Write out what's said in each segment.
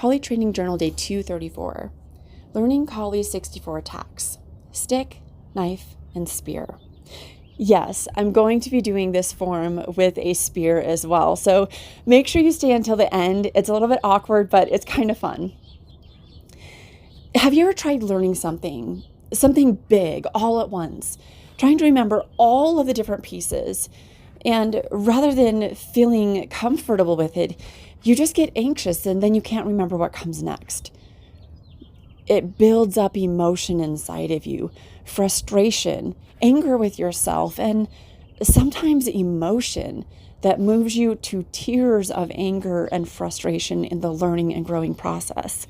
Kali Training Journal Day 234. Learning Kali's 64 attacks. Stick, knife, and spear. Yes, I'm going to be doing this form with a spear as well. So make sure you stay until the end. It's a little bit awkward, but it's kind of fun. Have you ever tried learning something big all at once? Trying to remember all of the different pieces. And rather than feeling comfortable with it, you just get anxious and then you can't remember what comes next. It builds up emotion inside of you, frustration, anger with yourself, and sometimes emotion that moves you to tears of anger and frustration in the learning and growing process.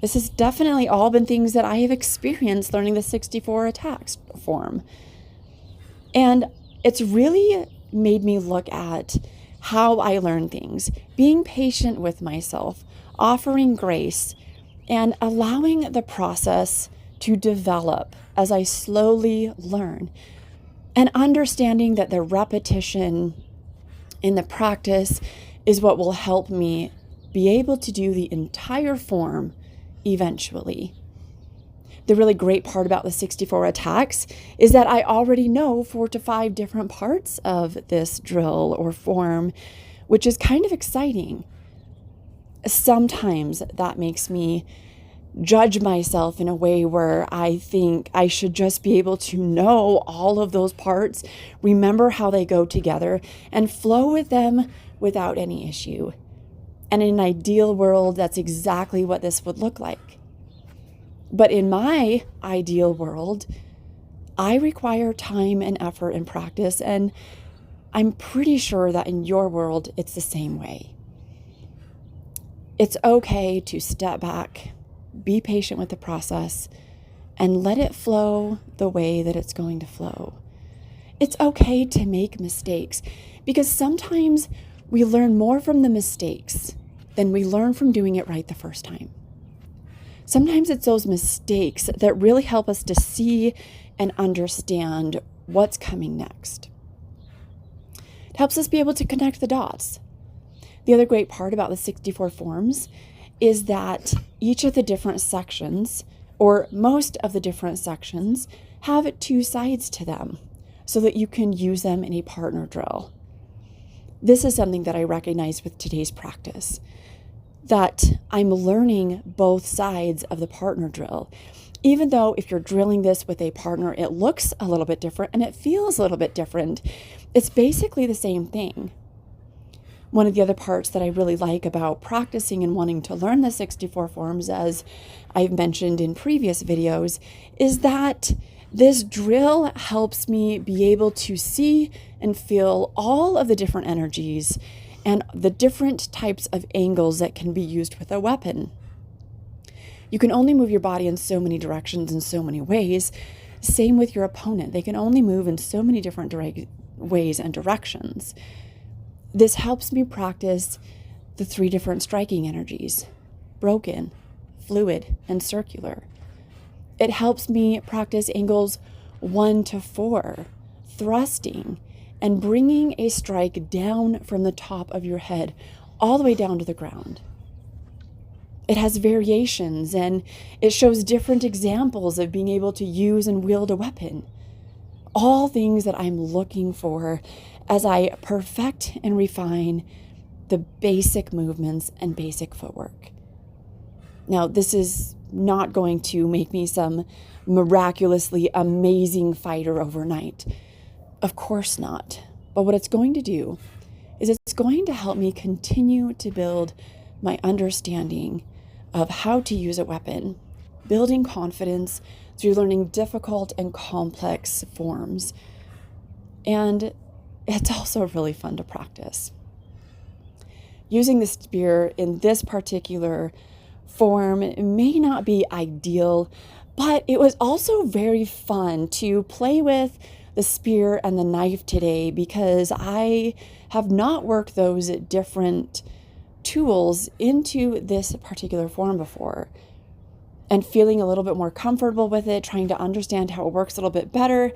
This has definitely all been things that I have experienced learning the 64 attacks form. And it's really made me look at how I learn things, being patient with myself, offering grace, and allowing the process to develop as I slowly learn, and understanding that the repetition in the practice is what will help me be able to do the entire form eventually. The really great part about the 64 attacks is that I already know 4 to 5 different parts of this drill or form, which is kind of exciting. Sometimes that makes me judge myself in a way where I think I should just be able to know all of those parts, remember how they go together, and flow with them without any issue. And in an ideal world, that's exactly what this would look like. But in my ideal world, I require time and effort and practice, and I'm pretty sure that in your world, it's the same way. It's okay to step back, be patient with the process, and let it flow the way that it's going to flow. It's okay to make mistakes, because sometimes we learn more from the mistakes than we learn from doing it right the first time. Sometimes it's those mistakes that really help us to see and understand what's coming next. It helps us be able to connect the dots. The other great part about the 64 forms is that each of the different sections, or most of the different sections, have 2 sides to them so that you can use them in a partner drill. This is something that I recognize with today's practice, that I'm learning both sides of the partner drill. Even though if you're drilling this with a partner, it looks a little bit different and it feels a little bit different, it's basically the same thing. One of the other parts that I really like about practicing and wanting to learn the 64 forms, as I've mentioned in previous videos, is that this drill helps me be able to see and feel all of the different energies and the different types of angles that can be used with a weapon. You can only move your body in so many directions in so many ways. Same with your opponent. They can only move in so many different ways and directions. This helps me practice the 3 different striking energies: broken, fluid, and circular. It helps me practice angles 1 to 4, thrusting, and bringing a strike down from the top of your head all the way down to the ground. It has variations, and it shows different examples of being able to use and wield a weapon. All things that I'm looking for as I perfect and refine the basic movements and basic footwork. Now, this is not going to make me some miraculously amazing fighter overnight. Of course not. But what it's going to do is it's going to help me continue to build my understanding of how to use a weapon, building confidence through learning difficult and complex forms. And it's also really fun to practice. Using the spear in this particular form may not be ideal, but it was also very fun to play with the spear and the knife today, because I have not worked those different tools into this particular form before, and feeling a little bit more comfortable with it, trying to understand how it works a little bit better.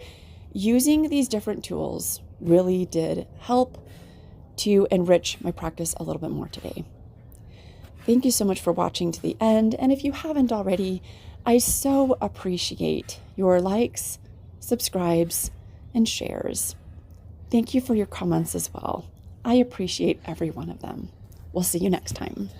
Using these different tools really did help to enrich my practice a little bit more today. Thank you so much for watching to the end. And if you haven't already, I so appreciate your likes, subscribes, and shares. Thank you for your comments as well. I appreciate every one of them. We'll see you next time.